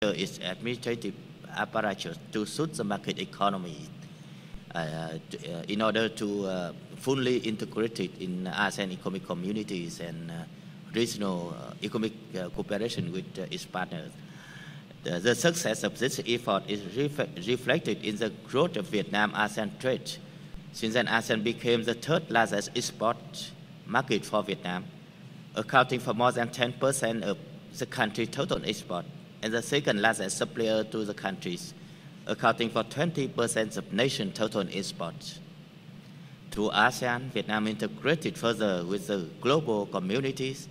its administrative apparatus to suit the market economy in order to fully integrate it in ASEAN economic communities and regional economic cooperation with its partners. The success of this effort is reflected in the growth of Vietnam-ASEAN trade. Since then, ASEAN became the third largest export market for Vietnam, accounting for more than 10% of the country's total export, and the second largest supplier to the countries, accounting for 20% of nation's total exports. Through ASEAN, Vietnam integrated further with the global communities,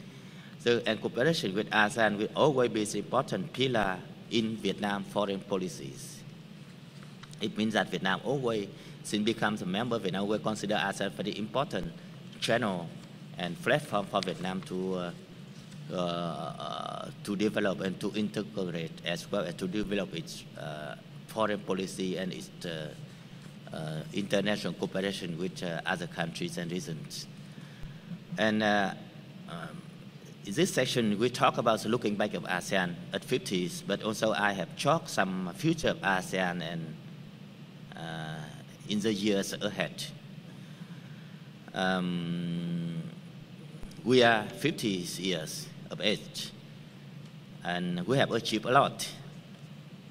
and cooperation with ASEAN will always be an important pillar in Vietnam foreign policies. It means that Vietnam always, since becomes a member, Vietnam will consider ASEAN very important channel and platform for Vietnam to develop and to integrate, as well as to develop its foreign policy and its international cooperation with other countries and regions. And in this section, we talk about the looking back of ASEAN at 50s, but also I have chalked some future of ASEAN and in the years ahead. We are 50 years of age, and we have achieved a lot.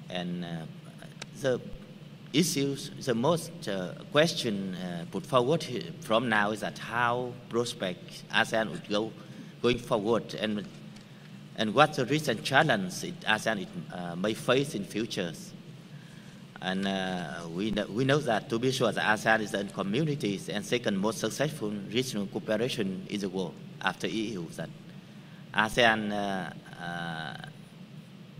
And the issues, the most question put forward from now is that how prospect ASEAN would go going forward, and what the recent challenge ASEAN may face in futures. And we know that, to be sure, the ASEAN is the communities and second most successful regional cooperation in the world after EU. That ASEAN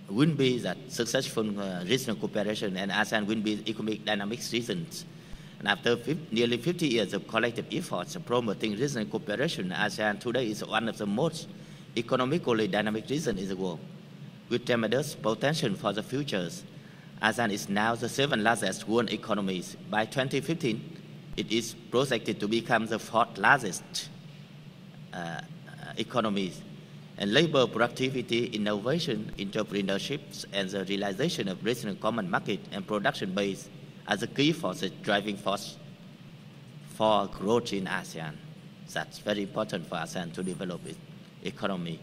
will be that successful regional cooperation, and ASEAN will be economic dynamics regions. And after nearly 50 years of collective efforts promoting regional cooperation, ASEAN today is one of the most economically dynamic regions in the world, with tremendous potential for the futures. ASEAN is now the 7th largest world economy. By 2015, it is projected to become the 4th largest economy. And labor productivity, innovation, entrepreneurship, and the realization of regional common market and production base are the key forces driving force for growth in ASEAN. That's very important for ASEAN to develop its economy.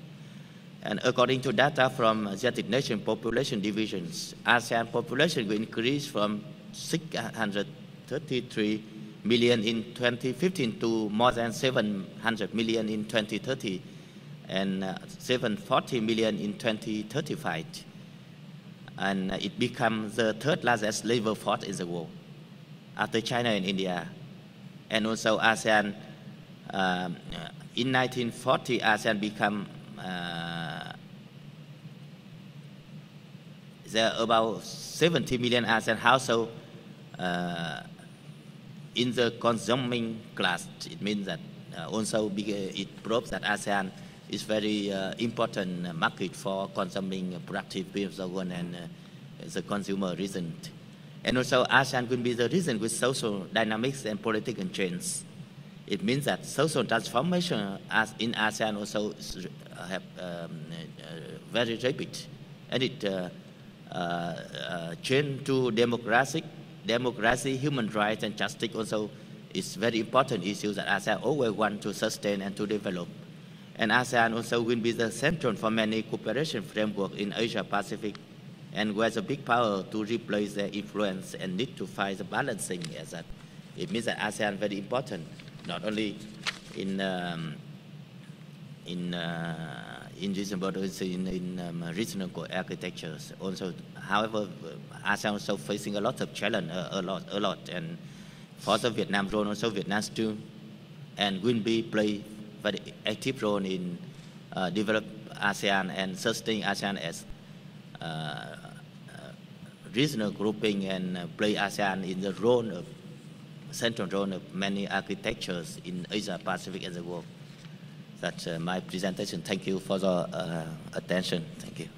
And according to data from the United Nations Population Divisions, ASEAN population will increase from 633 million in 2015 to more than 700 million in 2030, and 740 million in 2035. And it becomes the 3rd largest labor force in the world, after China and India. And also ASEAN, in 1940, ASEAN become there are about 70 million ASEAN households in the consuming class. It means that also it proves that ASEAN is very important market for consuming productive goods and the consumer region. And also ASEAN will be the region with social dynamics and political change. It means that social transformation as in ASEAN also have very rapid, and it change to democracy, human rights, and justice also is very important issues that ASEAN always want to sustain and to develop. And ASEAN also will be the center for many cooperation framework in Asia Pacific, and where the big power to replace their influence and need to find the balancing as that. It means that ASEAN very important, not only in region, but also in regional architectures. Also, however, ASEAN also facing a lot of challenge, a lot, and for the Vietnam role also Vietnam still and will be play very active role in develop ASEAN and sustain ASEAN as regional grouping, and play ASEAN in the role of central role of many architectures in Asia Pacific and the world. That's my presentation. Thank you for the attention. Thank you.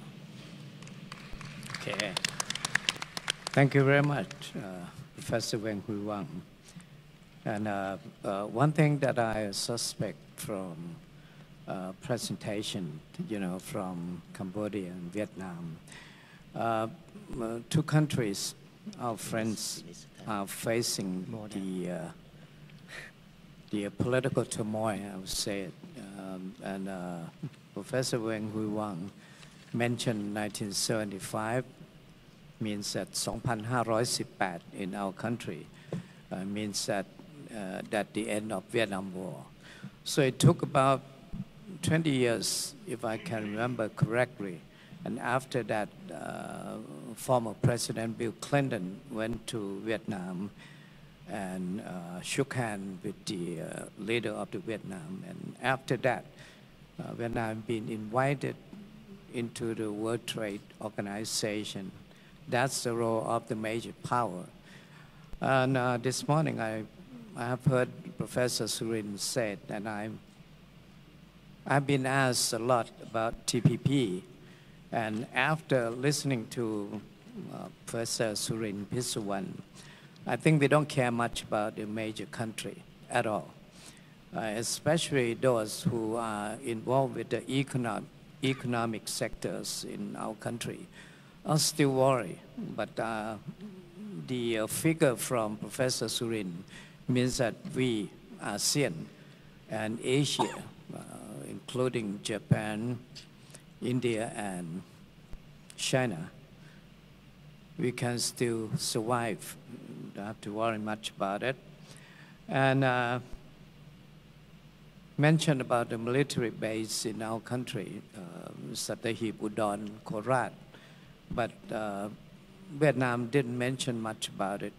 Okay. Thank you very much, Professor Wang Hui Wang. And one thing that I suspect from presentation, from Cambodia and Vietnam, Two countries, our friends, are facing the political turmoil, I would say it. And Professor Weng Hui Wang mentioned 1975, means that 2518 in our country, means that the end of Vietnam War. So it took about 20 years, if I can remember correctly. And after that, former President Bill Clinton went to Vietnam and shook hands with the leader of the Vietnam. And after that, Vietnam been invited into the World Trade Organization. That's the role of the major power. And this morning, I have heard Professor Surin said, and I've been asked a lot about TPP. And after listening to Professor Surin Pisuwan, I think we don't care much about a major country at all, especially those who are involved with the economic sectors in our country. are still worried, but the figure from Professor Surin means that we, ASEAN and Asia, including Japan, India, and China, we can still survive. Don't have to worry much about it. And mentioned about the military base in our country, Sattahip, Udon, Korat, but Vietnam didn't mention much about it.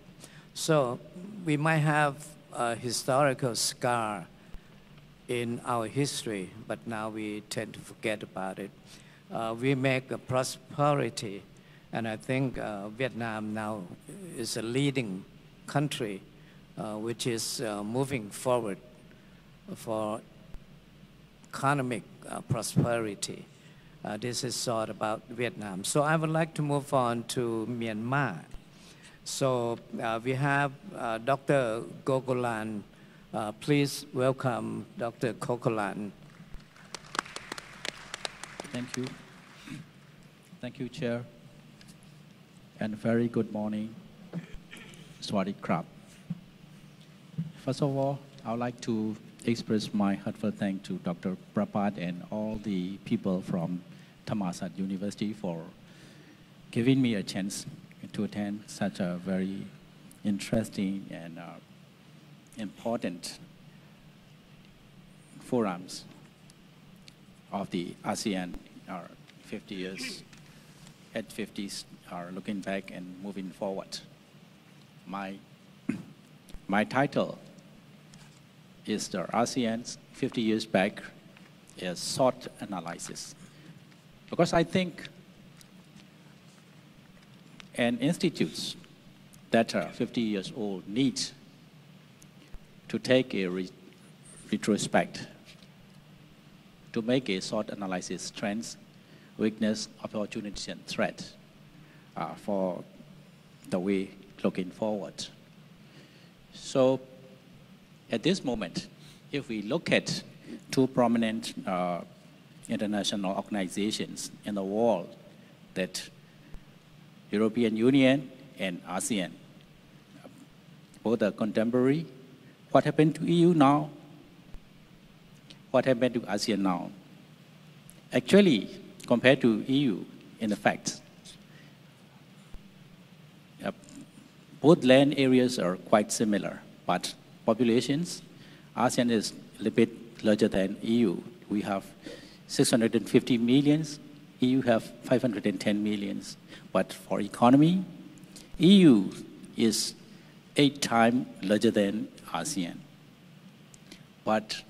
So we might have a historical scar in our history, but now we tend to forget about it. We make a prosperity, and I think Vietnam now is a leading country which is moving forward for economic prosperity. This is sort about Vietnam. So I would like to move on to Myanmar. So we have Dr. Gogolan. Please welcome Dr. Gogolan. Thank you. Thank you, Chair. And very good morning, Sawasdee Krap. First of all, I would like to express my heartfelt thanks to Dr. Prapat and all the people from Thammasat University for giving me a chance to attend such a very interesting and important forums of the ASEAN 50 years, at 50s are looking back and moving forward. My title is the ASEAN's 50 years back, a SWOT analysis. Because I think an institute that are 50 years old needs to take a retrospect to make a SWOT analysis, strengths, weakness, opportunities, and threat for the way looking forward. So at this moment, if we look at two prominent international organizations in the world, that European Union and ASEAN, both are contemporary. What happened to EU now? What happened to ASEAN now? Actually, compared to EU, in fact, both land areas are quite similar, but populations, ASEAN is a little bit larger than EU. We have 650 millions, EU have 510 millions. But for economy, EU is 8 times larger than ASEAN. But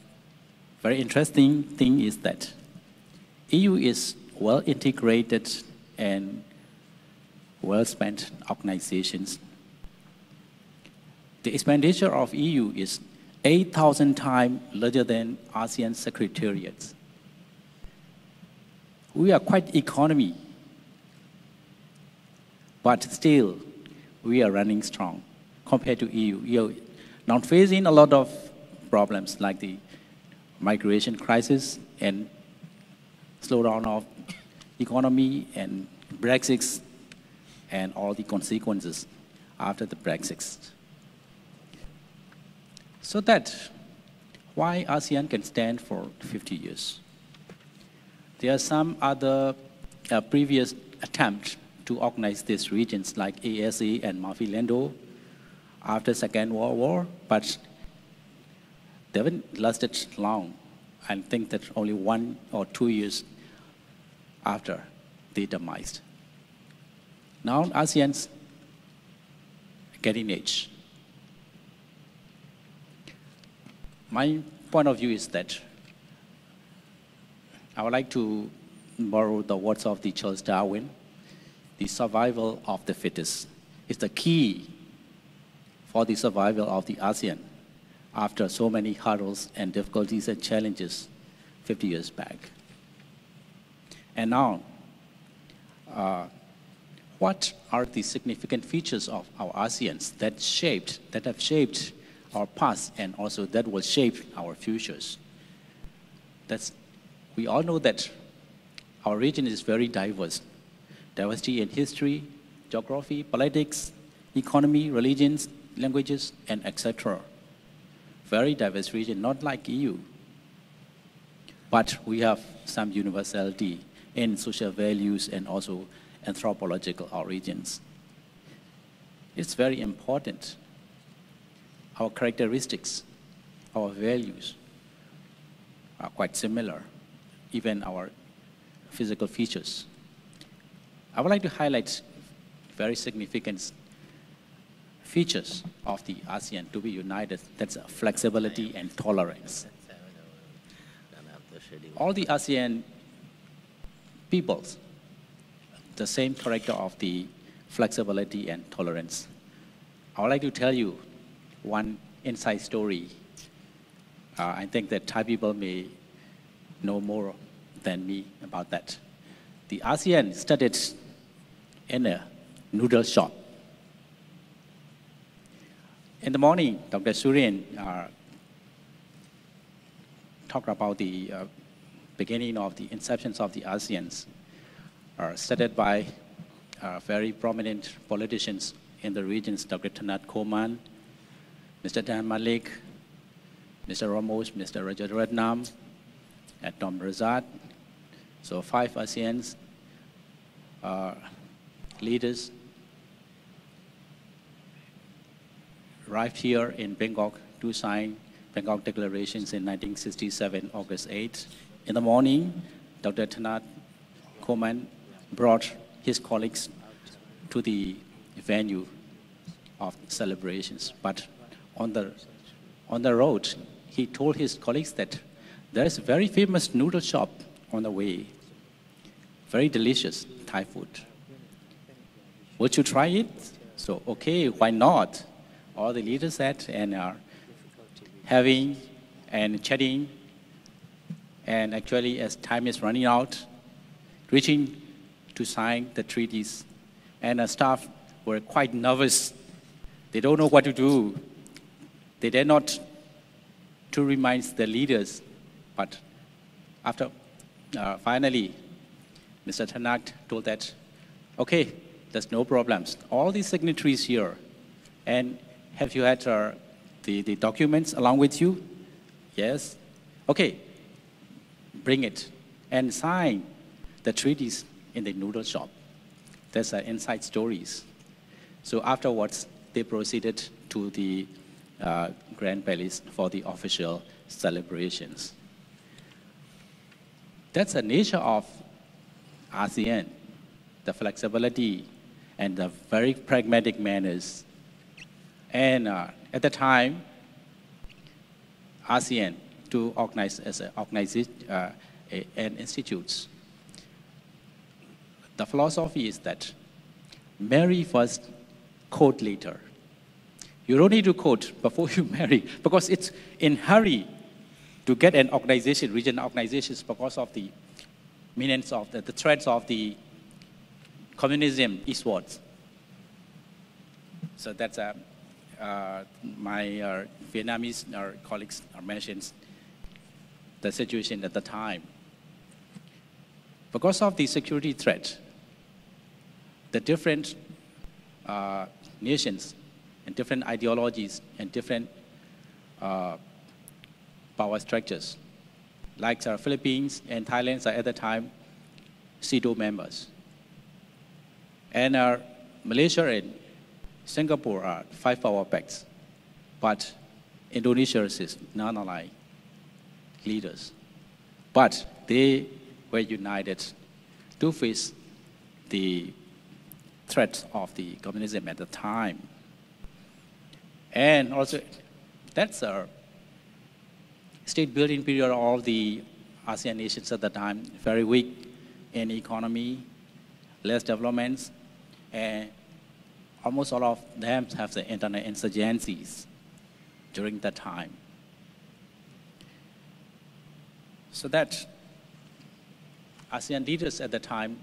very interesting thing is that EU is well integrated and well spent organizations. The expenditure of EU is 8,000 times larger than ASEAN secretariats. We are quite economy, but still we are running strong compared to EU. We are now facing a lot of problems like the migration crisis and slowdown of economy and Brexit and all the consequences after the Brexit. So that why ASEAN can stand for 50 years. There are some other previous attempts to organize these regions like ASE and Mavilendo after Second World War, but they haven't lasted long. I think that only 1 or 2 years after they demised. Now ASEAN's getting age. My point of view is that I would like to borrow the words of the Charles Darwin. The survival of the fittest is the key for the survival of the ASEAN after so many hurdles and difficulties and challenges 50 years back. And now, what are the significant features of our ASEANs that have shaped our past and also that will shape our futures? We all know that our region is very diverse. Diversity in history, geography, politics, economy, religions, languages, and etc. Very diverse region, not like EU. But we have some universality in social values and also anthropological origins. It's very important. Our characteristics, our values are quite similar, even our physical features. I would like to highlight very significant features of the ASEAN to be united. That's flexibility and tolerance. All the ASEAN peoples, the same character of the flexibility and tolerance. I would like to tell you one inside story. I think that Thai people may know more than me about that. The ASEAN started in a noodle shop. In the morning, Dr. Suryan talked about the beginning of the inceptions of the ASEANs, started by very prominent politicians in the regions, Dr. Thanat Khoman, Mr. Dan Malik, Mr. Ramos, Mr. Rajaratnam, and Tom Razat. So 5 ASEANs leaders arrived here in Bangkok to sign Bangkok Declarations in 1967, August 8. In the morning, Dr. Thanat Khoman brought his colleagues to the venue of celebrations. But on the road, he told his colleagues that there is a very famous noodle shop on the way, very delicious Thai food. Would you try it? So, okay, why not? All the leaders said and are having and chatting. And actually, as time is running out, reaching to sign the treaties. And the staff were quite nervous. They don't know what to do. They dare not to remind the leaders. But after, finally, Mr. Thanat told that, okay, there's no problems. All these signatories here, and have you had the documents along with you? Yes. Okay, bring it and sign the treaties in the noodle shop. That's inside stories. So afterwards, they proceeded to the Grand Palace for the official celebrations. That's the nature of ASEAN, the flexibility and the very pragmatic manners. And at the time, ASEAN to organize as an organization and institutes. The philosophy is that marry first, court later. You don't need to court before you marry because it's in hurry to get an organization, regional organizations, because of the menace of the threats of the communism eastwards. So that's my Vietnamese colleagues mentioned the situation at the time. Because of the security threat, the different nations and different ideologies and different power structures. Like the Philippines and Thailand are at the time CETO members. And Malaysia and Singapore are 5-power pacts, but Indonesia is non-aligned leaders. But they were united to face the threat of the communism at the time. And also, that's a state building period of all the ASEAN nations at the time, very weak in economy, less developments, and almost all of them have the internal insurgencies during that time. So that ASEAN leaders at the time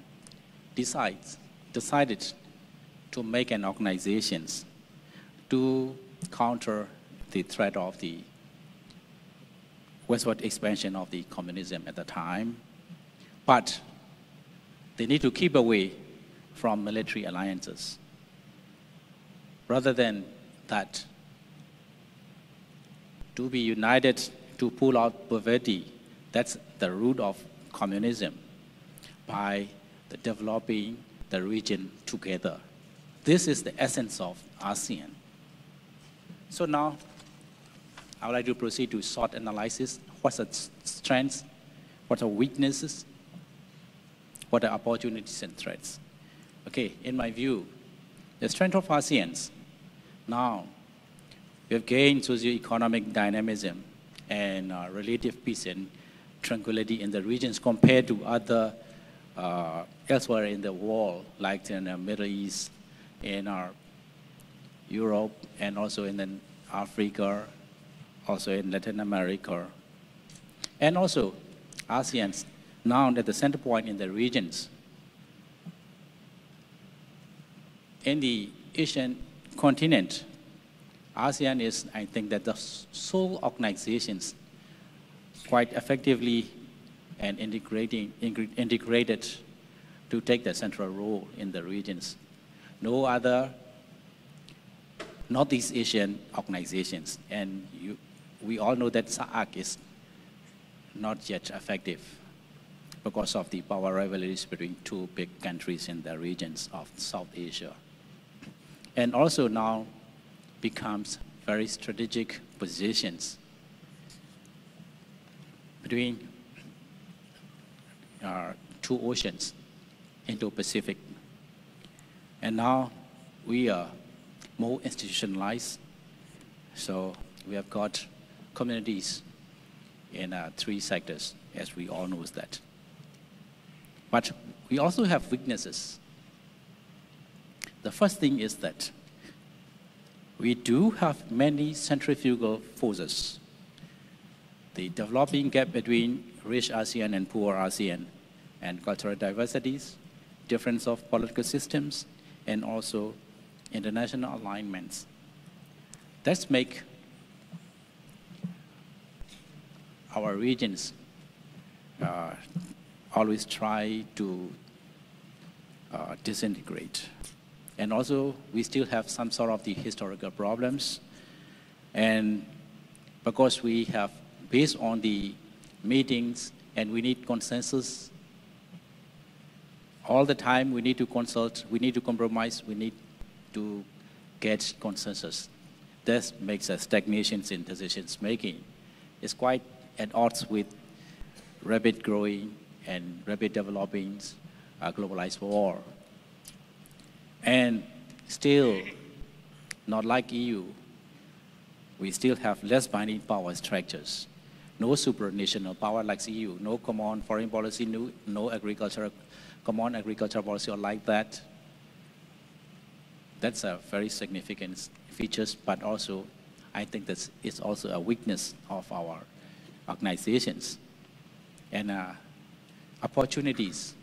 decided to make an organization to counter the threat of the westward expansion of the communism at the time. But they need to keep away from military alliances. Rather than that, to be united to pull out poverty, that's the root of communism, by developing the region together. This is the essence of ASEAN. So now, I would like to proceed to short analysis. What's the strengths? What are weaknesses? What are opportunities and threats? Okay, in my view, the strength of ASEAN, now, we have gained socio-economic dynamism and relative peace and tranquility in the regions compared to other elsewhere in the world, like in the Middle East, in Europe, and also in Africa, also in Latin America. And also, ASEAN now at the center point in the regions. In the Asian continent, ASEAN is, I think, that the sole organizations quite effectively and integrated to take the central role in the regions. No other Northeast Asian organizations, and we all know that SAARC is not yet effective because of the power rivalries between two big countries in the regions of South Asia. And also now becomes very strategic positions between two oceans, Indo-Pacific. And now we are more institutionalized. So we have got communities in 3 sectors, as we all know that. But we also have weaknesses. The first thing is that we do have many centrifugal forces. The developing gap between rich ASEAN and poor ASEAN, and cultural diversities, difference of political systems, and also international alignments. That's make our regions always try to disintegrate. And also, we still have some sort of the historical problems. And because we have, based on the meetings, and we need consensus, all the time we need to consult, we need to compromise, we need to get consensus. This makes a stagnation in decisions making. It's quite at odds with rapid growing and rapid developing globalized world. And still, not like EU, we still have less binding power structures. No supranational power like EU, no common foreign policy, no common agricultural policy or like that. That's a very significant feature, but also I think that it's also a weakness of our organizations. And opportunities.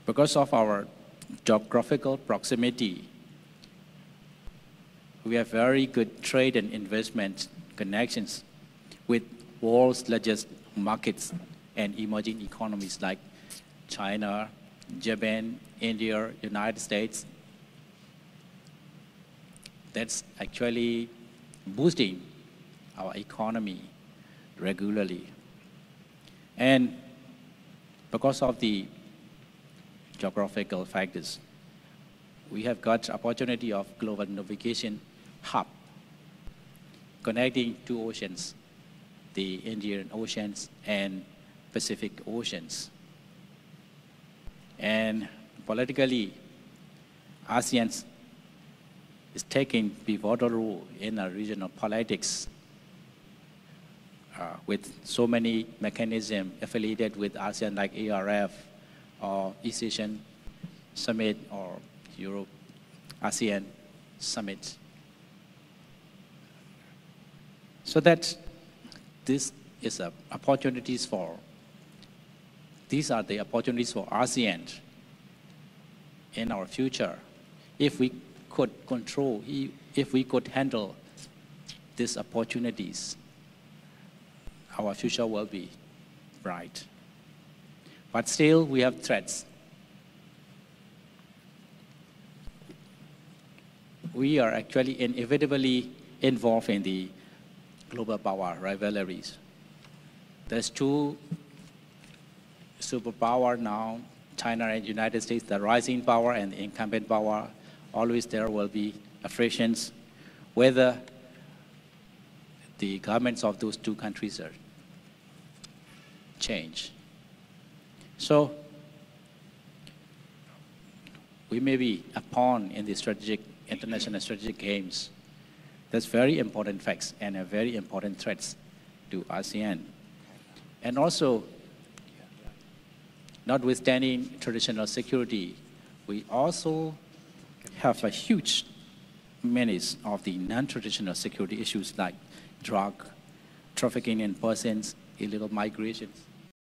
Because of our geographical proximity, we have very good trade and investment connections with world's largest markets and emerging economies like China, Japan, India, United States. That's actually boosting our economy regularly. And because of the geographical factors, we have got opportunity of global navigation hub connecting two oceans, the Indian Oceans and Pacific Oceans. And politically, ASEAN is taking pivotal role in regional politics with so many mechanisms affiliated with ASEAN like ARF or EXPO Summit or Europe ASEAN Summit. So that this is opportunities for, these are the opportunities for ASEAN in our future. If we could control, if we could handle these opportunities, our future will be bright. But still, we have threats. We are actually inevitably involved in the global power rivalries. There's two superpower now, China and United States, the rising power and the incumbent power. Always there will be frictions, whether the governments of those two countries are change. So we may be a pawn in the international strategic games. That's very important facts and a very important threats to ASEAN. And also, notwithstanding traditional security, we also have a huge menace of the non-traditional security issues like drug trafficking in persons, illegal migrations,